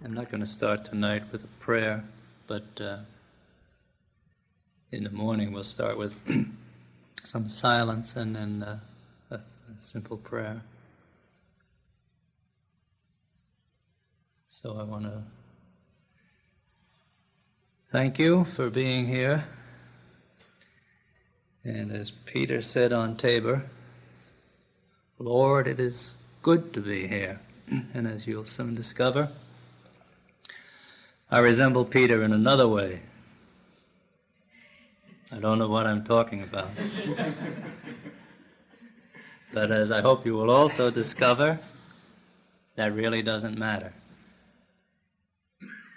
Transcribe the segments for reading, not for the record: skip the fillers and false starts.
I'm not going to start tonight with a prayer, but in the morning we'll start with some silence and then a simple prayer. So I want to thank you for being here. And as Peter said on Tabor, Lord, it is good to be here. And as you'll soon discover, I resemble Peter in another way. I don't know what I'm talking about. But as I hope you will also discover, that really doesn't matter.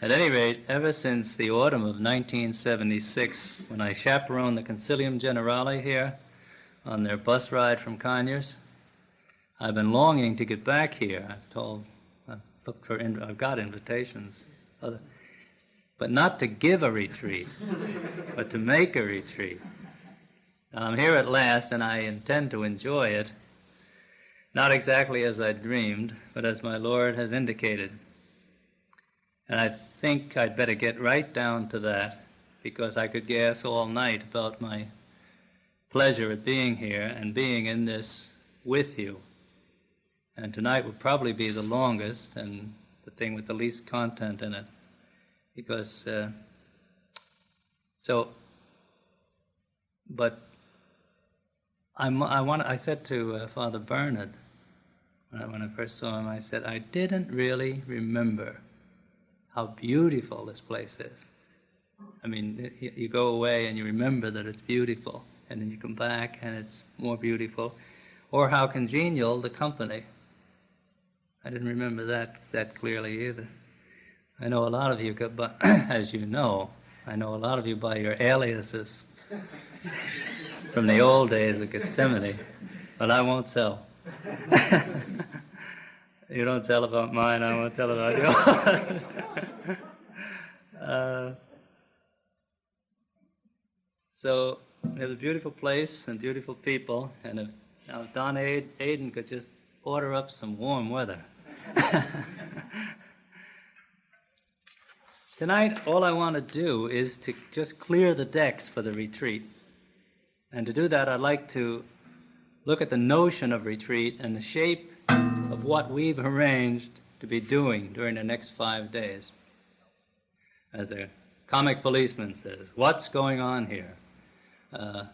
At any rate, ever since the autumn of 1976, when I chaperoned the Concilium Generale here on their bus ride from Conyers, I've been longing to get back here. I've got invitations, but not to give a retreat, but to make a retreat. And I'm here at last, and I intend to enjoy it, not exactly as I dreamed, but as my Lord has indicated. And I think I'd better get right down to that, because I could gas all night about my pleasure at being here and being in this with you. And tonight will probably be the longest and the thing with the least content in it. Because, I said to Father Bernard, when I first saw him, I said, I didn't really remember how beautiful this place is. I mean, you go away and you remember that it's beautiful, and then you come back and it's more beautiful. Or how congenial the company. I didn't remember that clearly either. I know a lot of you, as you know, I know a lot of you by your aliases from the old days of Gethsemane, but I won't tell. You don't tell about mine, I won't tell about yours. So we have a beautiful place and beautiful people, and if Don Aiden could just order up some warm weather. Tonight, all I want to do is to just clear the decks for the retreat. And to do that, I'd like to look at the notion of retreat and the shape of what we've arranged to be doing during the next 5 days. As the comic policeman says, what's going on here? The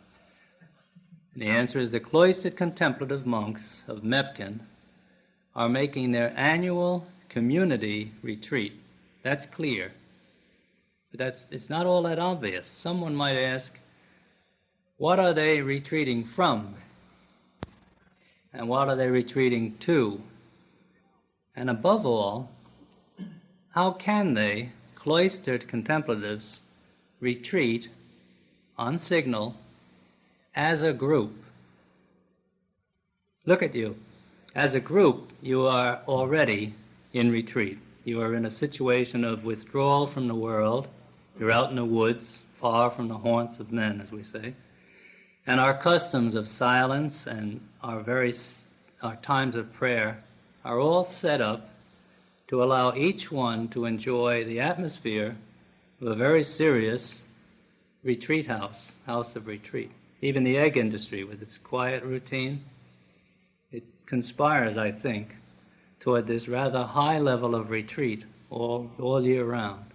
answer is the cloistered contemplative monks of Mepkin are making their annual community retreat. That's clear. But it's not all that obvious. Someone might ask, what are they retreating from? And what are they retreating to? And above all, how can they, cloistered contemplatives, retreat on signal as a group? Look at you. As a group, you are already in retreat. You are in a situation of withdrawal from the world. You're out in the woods, far from the haunts of men, as we say. And our customs of silence and our times of prayer are all set up to allow each one to enjoy the atmosphere of a very serious retreat house of retreat. Even the egg industry, with its quiet routine, it conspires, I think, toward this rather high level of retreat all year round.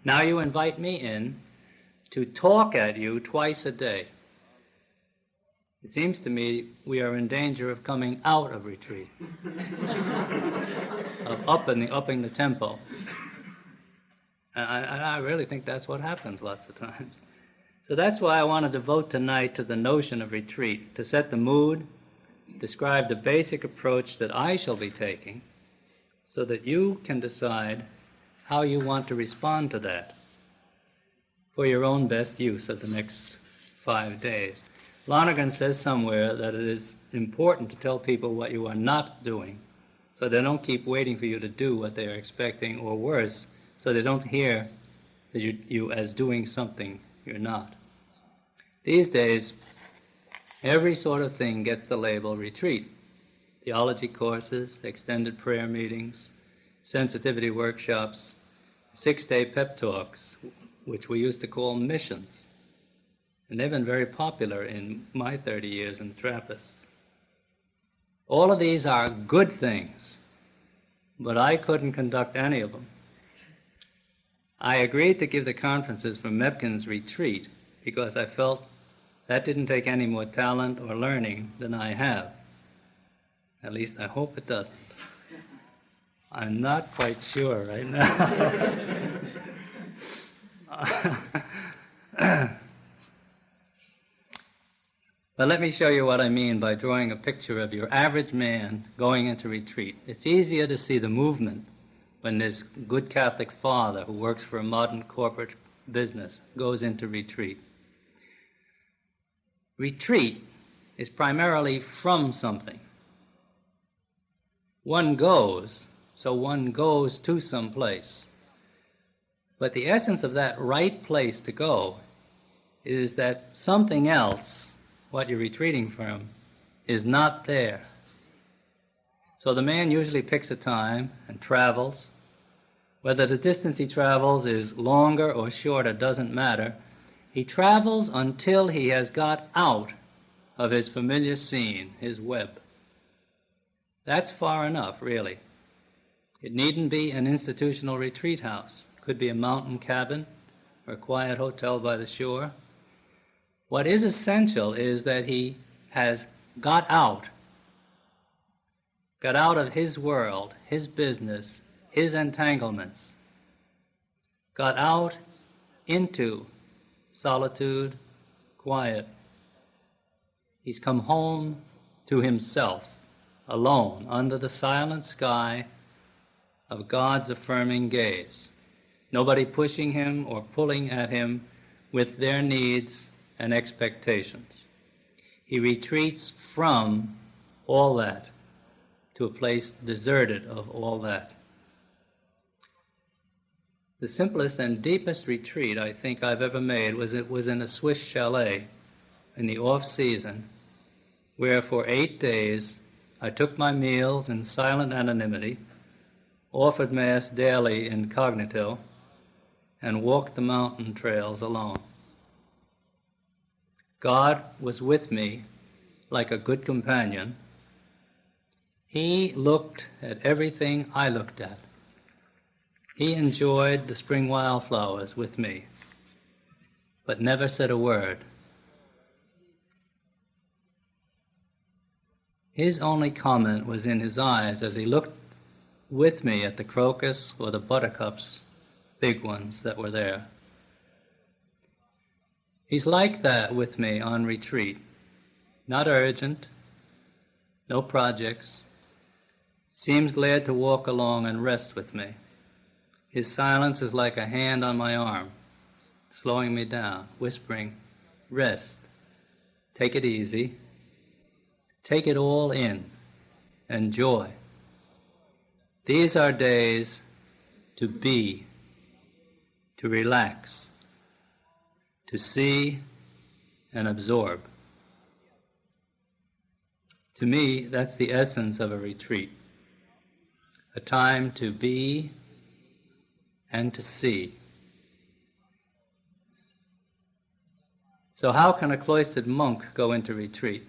Now you invite me in to talk at you twice a day. It seems to me we are in danger of coming out of retreat, of upping the tempo. And I really think that's what happens lots of times. So that's why I want to devote tonight to the notion of retreat, to set the mood, describe the basic approach that I shall be taking, so that you can decide how you want to respond to that for your own best use of the next 5 days. Lonergan says somewhere that it is important to tell people what you are not doing, so they don't keep waiting for you to do what they are expecting, or worse, so they don't hear that you as doing something you're not. These days, every sort of thing gets the label retreat. Theology courses, extended prayer meetings, sensitivity workshops, 6-day pep talks, which we used to call missions. And they've been very popular in my 30 years in the Trappists. All of these are good things, but I couldn't conduct any of them. I agreed to give the conferences for Mepkin's retreat because I felt that didn't take any more talent or learning than I have. At least I hope it doesn't. I'm not quite sure right now. But let me show you what I mean by drawing a picture of your average man going into retreat. It's easier to see the movement when this good Catholic father who works for a modern corporate business goes into retreat. Retreat is primarily from something. One goes, so one goes to some place. But the essence of that right place to go is that something else, what you're retreating from, is not there. So the man usually picks a time and travels. Whether the distance he travels is longer or shorter doesn't matter. He travels until he has got out of his familiar scene, his web. That's far enough, really. It needn't be an institutional retreat house. It could be a mountain cabin or a quiet hotel by the shore. What is essential is that he has got out of his world, his business, his entanglements, got out into solitude, quiet. He's come home to himself, alone, under the silent sky of God's affirming gaze. Nobody pushing him or pulling at him with their needs and expectations. He retreats from all that to a place deserted of all that. The simplest and deepest retreat I think I've ever made was in a Swiss chalet in the off-season, where for 8 days I took my meals in silent anonymity, offered Mass daily incognito, and walked the mountain trails alone. God was with me like a good companion. He looked at everything I looked at. He enjoyed the spring wildflowers with me, but never said a word. His only comment was in his eyes as he looked with me at the crocus or the buttercups, big ones that were there. He's like that with me on retreat. Not urgent, no projects. Seems glad to walk along and rest with me. His silence is like a hand on my arm, slowing me down, whispering, rest, take it easy, take it all in, enjoy. These are days to be, to relax, to see and absorb. To me, that's the essence of a retreat. A time to be and to see. So how can a cloistered monk go into retreat?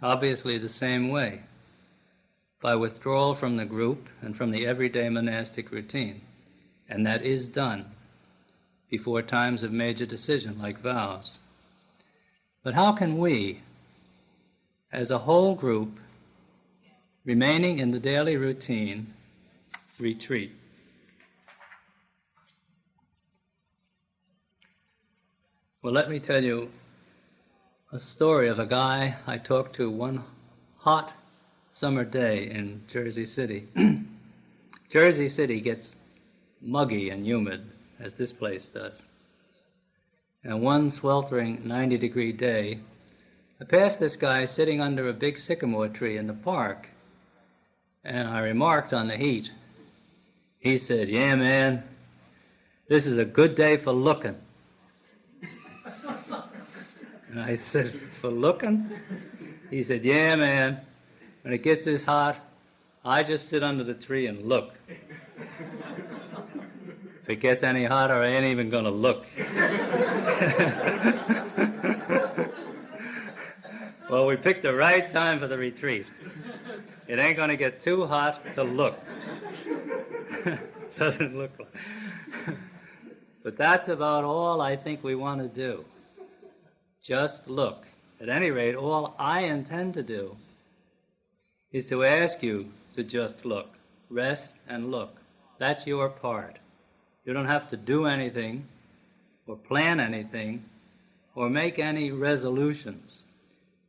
Obviously the same way, by withdrawal from the group and from the everyday monastic routine. And that is done before times of major decision like vows. But how can we, as a whole group, remaining in the daily routine, retreat? Well, let me tell you a story of a guy I talked to one hot summer day in Jersey City. Jersey City gets muggy and humid, as this place does. And one sweltering 90-degree day, I passed this guy sitting under a big sycamore tree in the park, and I remarked on the heat. He said, "Yeah, man, this is a good day for looking." And I said, "For looking?" He said, "Yeah, man, when it gets this hot, I just sit under the tree and look. If it gets any hotter, I ain't even going to look. Well, we picked the right time for the retreat. It ain't going to get too hot to look. Doesn't look like. But that's about all I think we want to do. Just look. At any rate, all I intend to do is to ask you to just look. Rest and look. That's your part. You don't have to do anything or plan anything or make any resolutions.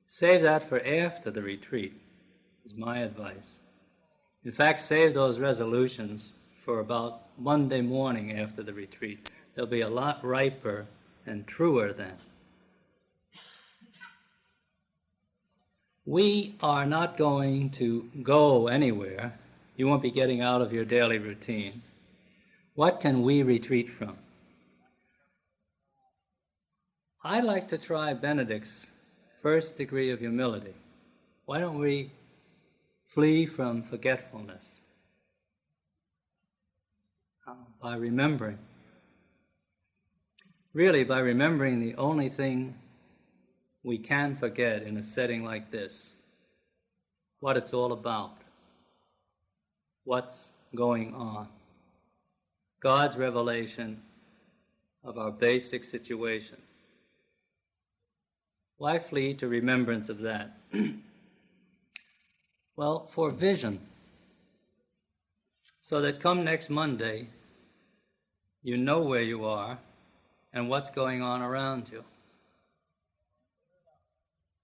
Save that for after the retreat, is my advice. In fact, save those resolutions for about Monday morning after the retreat. They'll be a lot riper and truer then. We are not going to go anywhere. You won't be getting out of your daily routine. What can we retreat from? I'd like to try Benedict's first degree of humility. Why don't we flee from forgetfulness? By remembering. Really, by remembering the only thing we can forget in a setting like this, what it's all about, what's going on, God's revelation of our basic situation. Why flee to remembrance of that? Well, for vision, so that come next Monday, you know where you are and what's going on around you.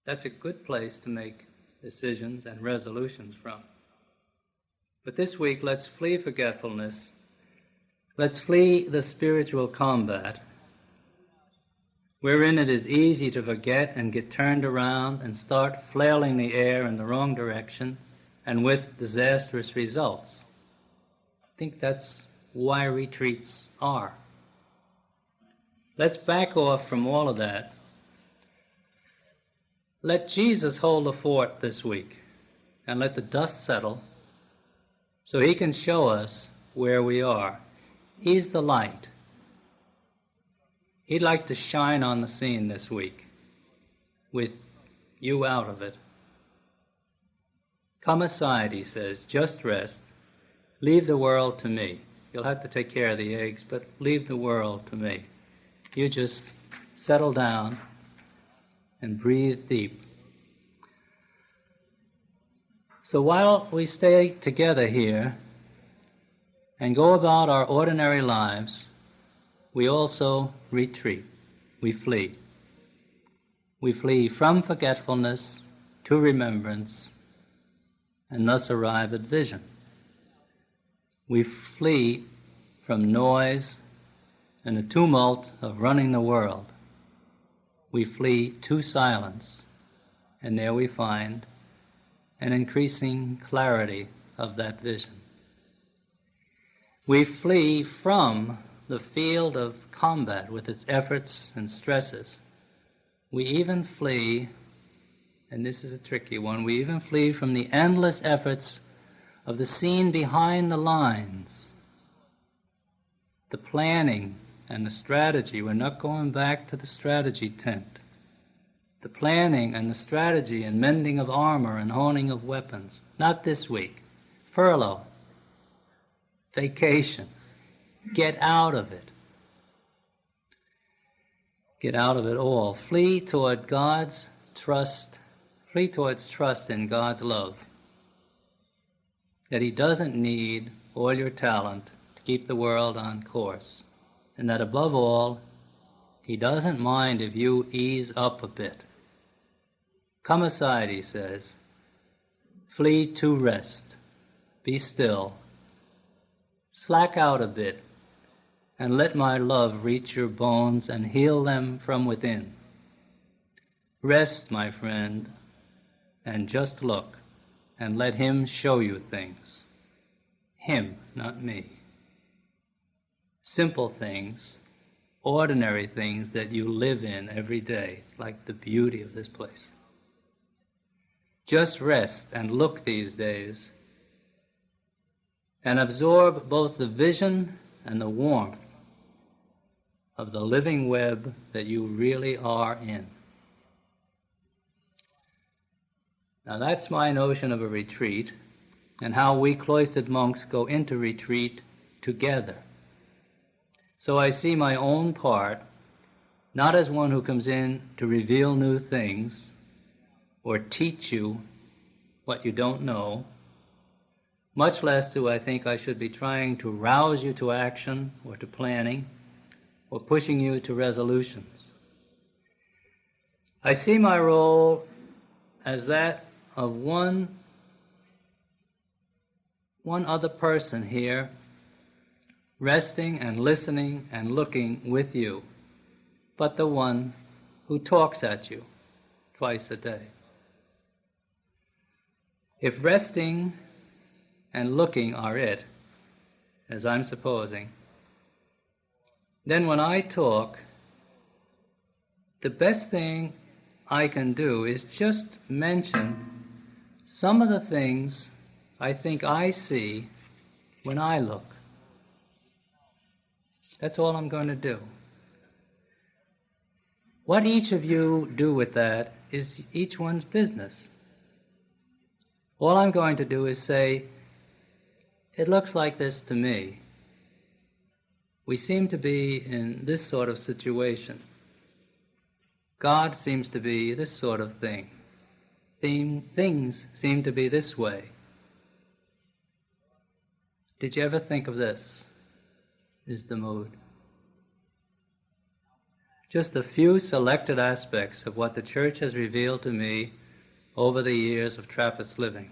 That's a good place to make decisions and resolutions from. But this week, let's flee forgetfulness. Let's flee the spiritual combat, wherein it is easy to forget and get turned around and start flailing the air in the wrong direction and with disastrous results. I think that's why retreats are. Let's back off from all of that. Let Jesus hold the fort this week and let the dust settle so he can show us where we are. He's the light. He'd like to shine on the scene this week with you out of it. Come aside, he says, just rest. Leave the world to me. You'll have to take care of the eggs, but leave the world to me. You just settle down and breathe deep. So while we stay together here and go about our ordinary lives, we also retreat. We flee. We flee from forgetfulness to remembrance and thus arrive at vision. We flee from noise and the tumult of running the world. We flee to silence, and there we find an increasing clarity of that vision. We flee from the field of combat with its efforts and stresses. We even flee, and this is a tricky one, we even flee from the endless efforts of the scene behind the lines, the planning and the strategy. We're not going back to the strategy tent. The planning and the strategy and mending of armor and honing of weapons. Not this week. Furlough. Vacation. Get out of it. Get out of it all. Flee toward God's trust. Flee towards trust in God's love. That he doesn't need all your talent to keep the world on course. And that above all, he doesn't mind if you ease up a bit. Come aside, he says. Flee to rest. Be still. Slack out a bit, and let my love reach your bones and heal them from within. Rest, my friend, and just look, and let him show you things. Him, not me. Simple things, ordinary things that you live in every day, like the beauty of this place. Just rest and look these days, and absorb both the vision and the warmth of the living web that you really are in. Now that's my notion of a retreat, and how we cloistered monks go into retreat together. So I see my own part not as one who comes in to reveal new things or teach you what you don't know, much less do I think I should be trying to rouse you to action or to planning or pushing you to resolutions. I see my role as that of one other person here, resting and listening and looking with you, but the one who talks at you twice a day. If resting and looking are it, as I'm supposing, then when I talk, the best thing I can do is just mention some of the things I think I see when I look. That's all I'm going to do. What each of you do with that is each one's business. All I'm going to do is say, it looks like this to me. We seem to be in this sort of situation. God seems to be this sort of thing. Things seem to be this way. Did you ever think of this? Is the mood. Just a few selected aspects of what the Church has revealed to me over the years of Trappist living.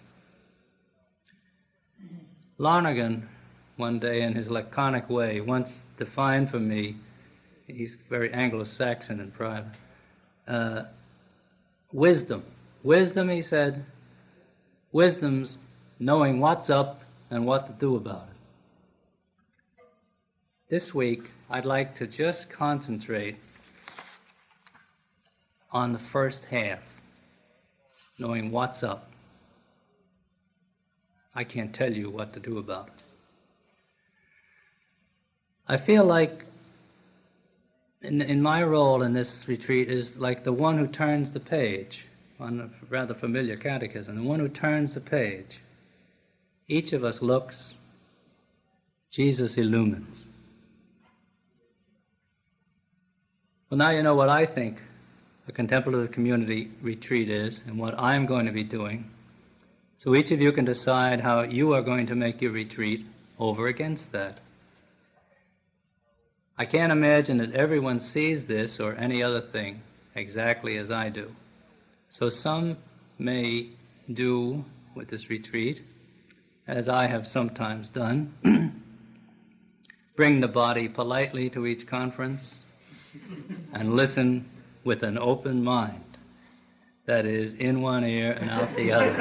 Lonergan, one day in his laconic way, once defined for me, he's very Anglo-Saxon in private, wisdom. Wisdom, he said, wisdom's knowing what's up and what to do about it. This week, I'd like to just concentrate on the first half, knowing what's up. I can't tell you what to do about it. I feel like in my role in this retreat is like the one who turns the page on a rather familiar catechism, the one who turns the page. Each of us looks, Jesus illumines. Well, now you know what I think a contemplative community retreat is and what I'm going to be doing. So each of you can decide how you are going to make your retreat over against that. I can't imagine that everyone sees this or any other thing exactly as I do. So some may do with this retreat, as I have sometimes done, bring the body politely to each conference and listen with an open mind. That is, in one ear and out the other.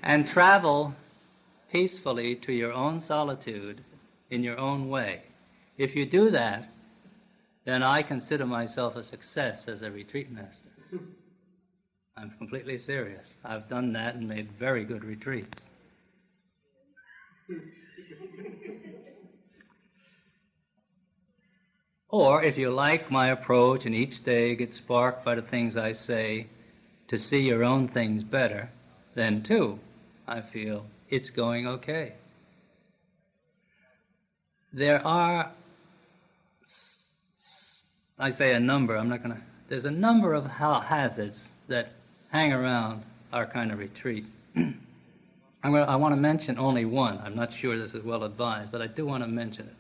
And travel peacefully to your own solitude in your own way. If you do that, then I consider myself a success as a retreat master. I'm completely serious. I've done that and made very good retreats. Or, if you like my approach and each day gets sparked by the things I say to see your own things better, then too, I feel it's going okay. There are, I say a number, there's a number of hazards that hang around our kind of retreat. I want to mention only one. I'm not sure this is well advised, but I do want to mention it.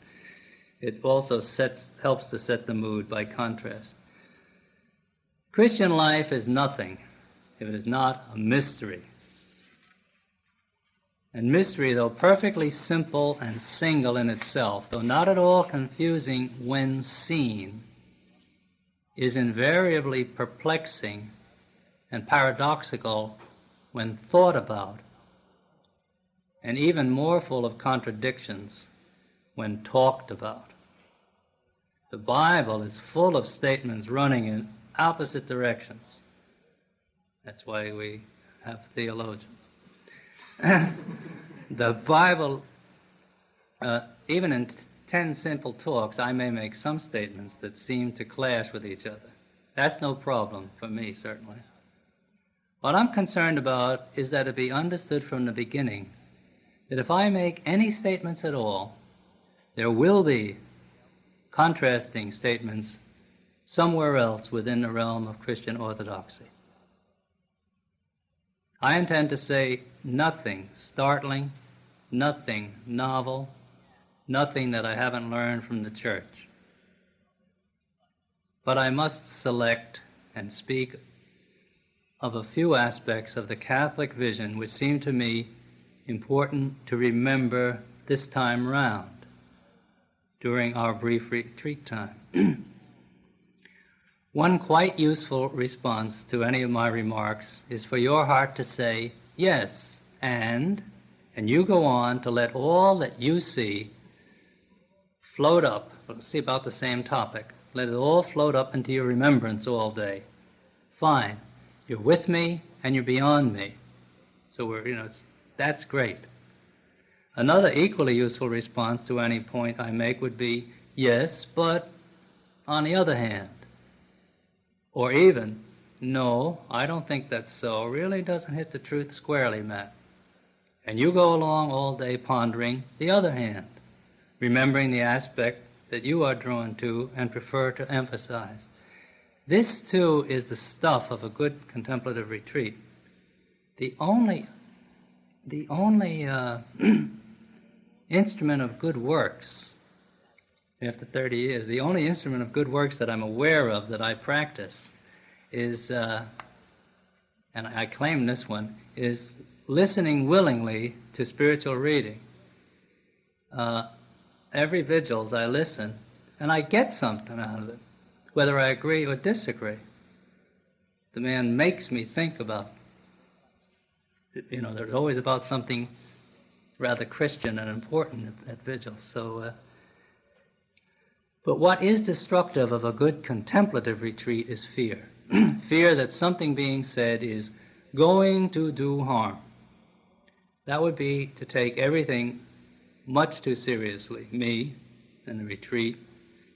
It also helps to set the mood by contrast. Christian life is nothing if it is not a mystery. And mystery, though perfectly simple and single in itself, though not at all confusing when seen, is invariably perplexing and paradoxical when thought about, and even more full of contradictions when talked about. The Bible is full of statements running in opposite directions. That's why we have theologians. The Bible, even in 10 simple talks, I may make some statements that seem to clash with each other. That's no problem for me, certainly. What I'm concerned about is that it be understood from the beginning that if I make any statements at all, there will be contrasting statements somewhere else within the realm of Christian orthodoxy. I intend to say nothing startling, nothing novel, nothing that I haven't learned from the church. But I must select and speak of a few aspects of the Catholic vision which seem to me important to remember this time round during our brief retreat time. One quite useful response to any of my remarks is for your heart to say, yes, and you go on to let all that you see float up. We'll see about the same topic. Let it all float up into your remembrance all day. Fine. You're with me and you're beyond me. So that's great. Another equally useful response to any point I make would be, yes, but on the other hand. Or even, no, I don't think that's so. Really doesn't hit the truth squarely, Matt. And you go along all day pondering the other hand, remembering the aspect that you are drawn to and prefer to emphasize. This, too, is the stuff of a good contemplative retreat. The only instrument of good works, after 30 years, the only instrument of good works that I'm aware of that I practice is, and I claim this one, is listening willingly to spiritual reading. Every vigils I listen, and I get something out of it, whether I agree or disagree. The man makes me think about, there's always about something rather Christian and important at vigils. So, but what is destructive of a good contemplative retreat is fear. Fear that something being said is going to do harm. That would be to take everything much too seriously, me and the retreat,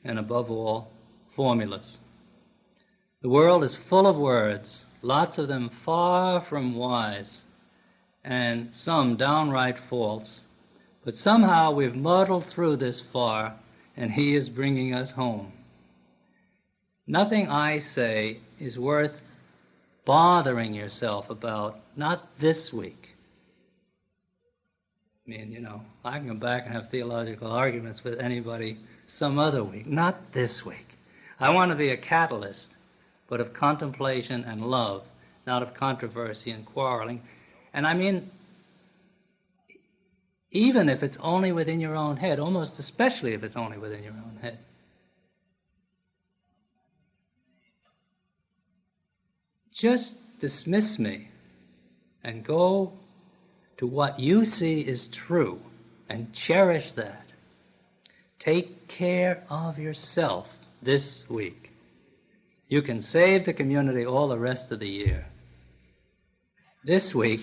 and above all, formulas. The world is full of words, lots of them far from wise, and some downright false. But somehow we've muddled through this far, and He is bringing us home. Nothing I say is worth bothering yourself about, not this week. I mean, I can come back and have theological arguments with anybody some other week, not this week. I want to be a catalyst, but of contemplation and love, not of controversy and quarreling. And I mean, even if it's only within your own head, almost especially if it's only within your own head. Just dismiss me and go to what you see is true and cherish that. Take care of yourself this week. You can save the community all the rest of the year. This week,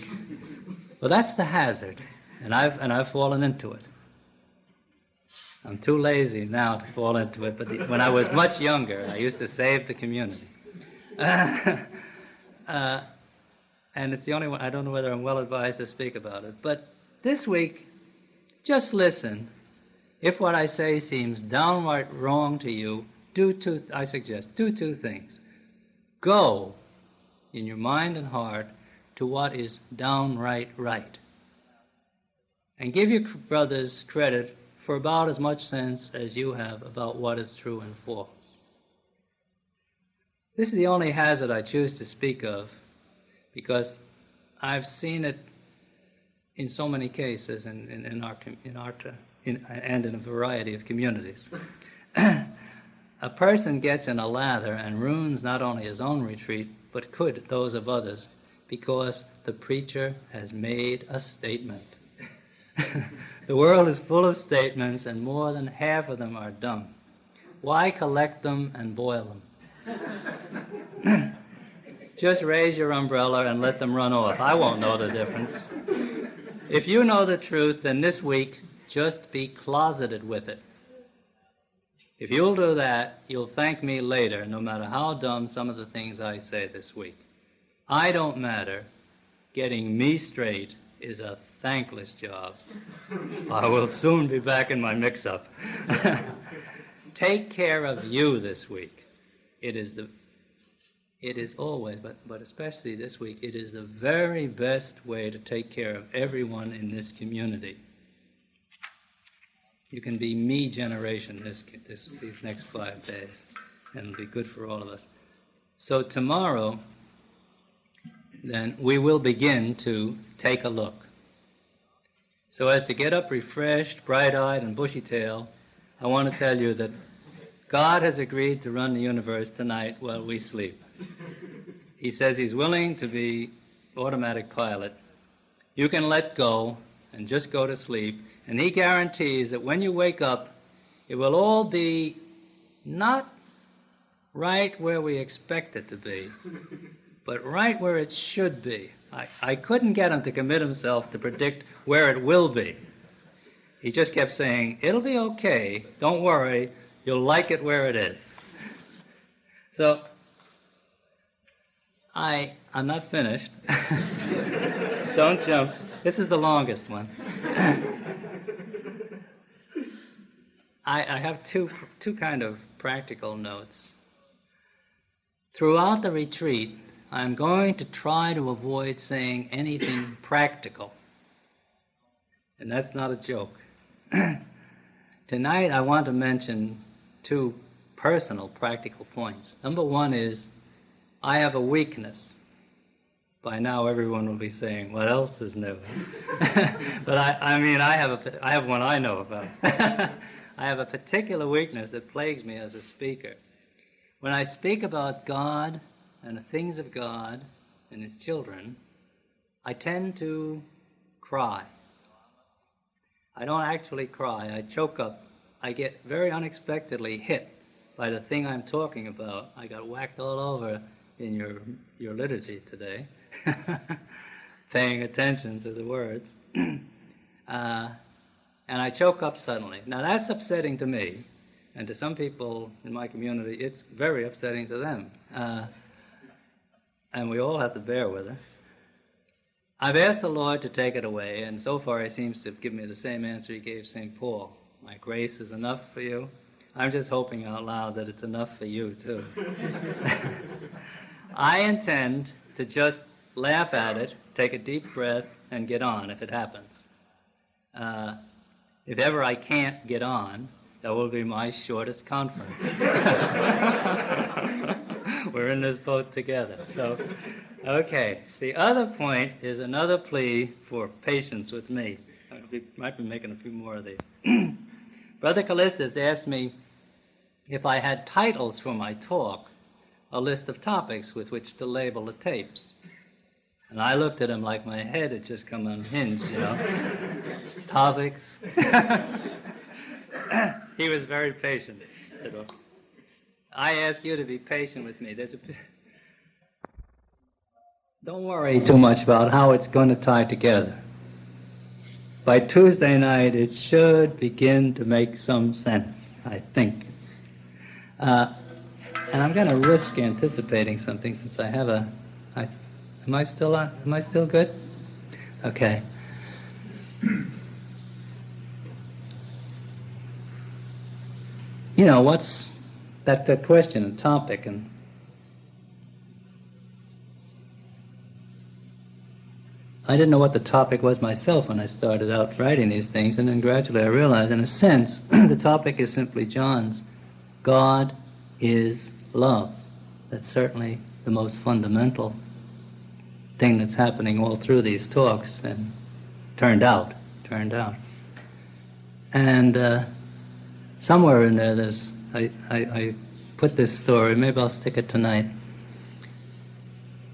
well, that's the hazard, and I've fallen into it. I'm too lazy now to fall into it, but when I was much younger, I used to save the community. And it's the only one, I don't know whether I'm well advised to speak about it. But this week, just listen. If what I say seems downright wrong to you, do two things. Go, in your mind and heart, to what is downright right. And give your brothers credit for about as much sense as you have about what is true and false. This is the only hazard I choose to speak of, because I've seen it in so many cases and in a variety of communities. A person gets in a lather and ruins not only his own retreat, but could those of others, because the preacher has made a statement. The world is full of statements, and more than half of them are dumb. Why collect them and boil them? Just raise your umbrella and let them run off. I won't know the difference. If you know the truth, then this week just be closeted with it. If you'll do that, you'll thank me later, no matter how dumb some of the things I say this week. I don't matter. Getting me straight is a thankless job. I will soon be back in my mix-up. Take care of you this week. It is always, but especially this week, it is the very best way to take care of everyone in this community. You can be me generation these next 5 days, and it'll be good for all of us. So tomorrow, then, we will begin to take a look. So as to get up refreshed, bright-eyed, and bushy-tailed, I want to tell you that God has agreed to run the universe tonight while we sleep. He says he's willing to be automatic pilot. You can let go and just go to sleep, and he guarantees that when you wake up, it will all be not right where we expect it to be, but right where it should be. I couldn't get him to commit himself to predict where it will be. He just kept saying, it'll be okay, don't worry, you'll like it where it is. So, I'm not finished. Don't jump. This is the longest one. I have two kind of practical notes. Throughout the retreat, I'm going to try to avoid saying anything practical. And that's not a joke. Tonight I want to mention 2 personal practical points. Number 1 is, I have a weakness. By now everyone will be saying, what else is new? But I have one I know about. I have a particular weakness that plagues me as a speaker. When I speak about God and the things of God and His children, I tend to cry. I don't actually cry. I choke up. I get very unexpectedly hit by the thing I'm talking about. I got whacked all over in your liturgy today, paying attention to the words. And I choke up suddenly. Now that's upsetting to me, and to some people in my community, it's very upsetting to them. And we all have to bear with it. I've asked the Lord to take it away, and so far He seems to give me the same answer He gave St. Paul. My grace is enough for you. I'm just hoping out loud that it's enough for you, too. I intend to just laugh at it, take a deep breath, and get on if it happens. If ever I can't get on, that will be my shortest conference. We're in this boat together. So, okay. The other point is another plea for patience with me. I might be making a few more of these. Brother Callistus asked me if I had titles for my talk, a list of topics with which to label the tapes. And I looked at him like my head had just come unhinged, Topics. He was very patient. He said, well, I ask you to be patient with me. Don't worry too much about how it's going to tie together. By Tuesday night, it should begin to make some sense, I think. And I'm going to risk anticipating something since I have am I still on? Am I still good? Okay. What's that question, a topic, and I didn't know what the topic was myself when I started out writing these things, and then gradually I realized, in a sense, the topic is simply John's. God is love. That's certainly the most fundamental thing that's happening all through these talks, and turned out. And somewhere in there, I put this story, maybe I'll stick it tonight.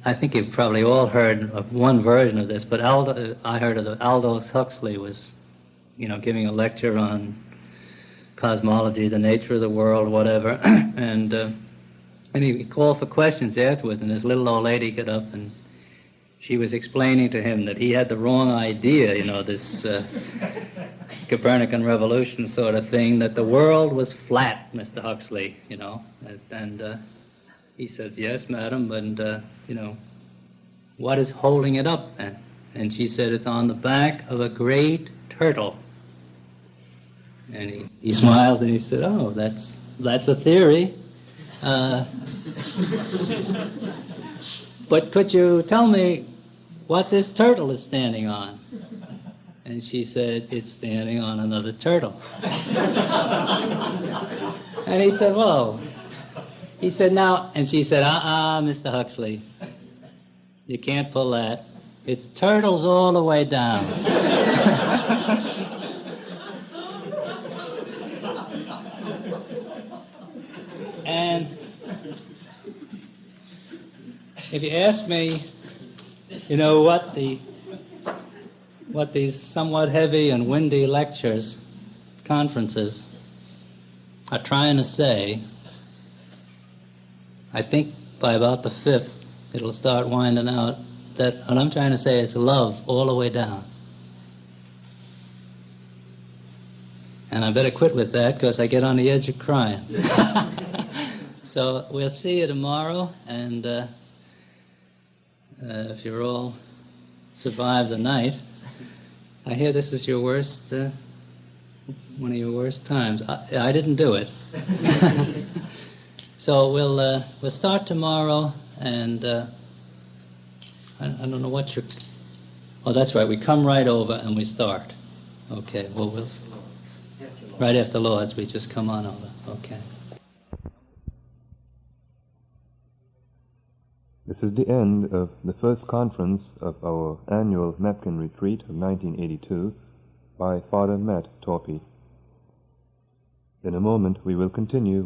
I think you've probably all heard of one version of this, but I heard of Aldous Huxley was, giving a lecture on cosmology, the nature of the world, whatever, and he called for questions afterwards, and this little old lady got up and she was explaining to him that he had the wrong idea, this Copernican revolution sort of thing, that the world was flat, Mr. Huxley, and he said, yes, madam, and, what is holding it up then? And she said, it's on the back of a great turtle. And he smiled and he said, oh, that's a theory. But could you tell me what this turtle is standing on? And she said, it's standing on another turtle. And he said, whoa. He said, now, and she said, Mr. Huxley, you can't pull that. It's turtles all the way down. And if you ask me, what these somewhat heavy and windy lectures, conferences, are trying to say, I think by about the fifth, it'll start winding out that what I'm trying to say is love all the way down. And I better quit with that because I get on the edge of crying. So we'll see you tomorrow, and if you're all survive the night, I hear this is your worst, one of your worst times. I didn't do it. So we'll start tomorrow, and I don't know what you're... Oh, that's right. We come right over and we start. Okay. Well, right after Lord's, we just come on over. Okay. This is the end of the first conference of our annual Napkin Retreat of 1982 by Father Torpey. In a moment, we will continue with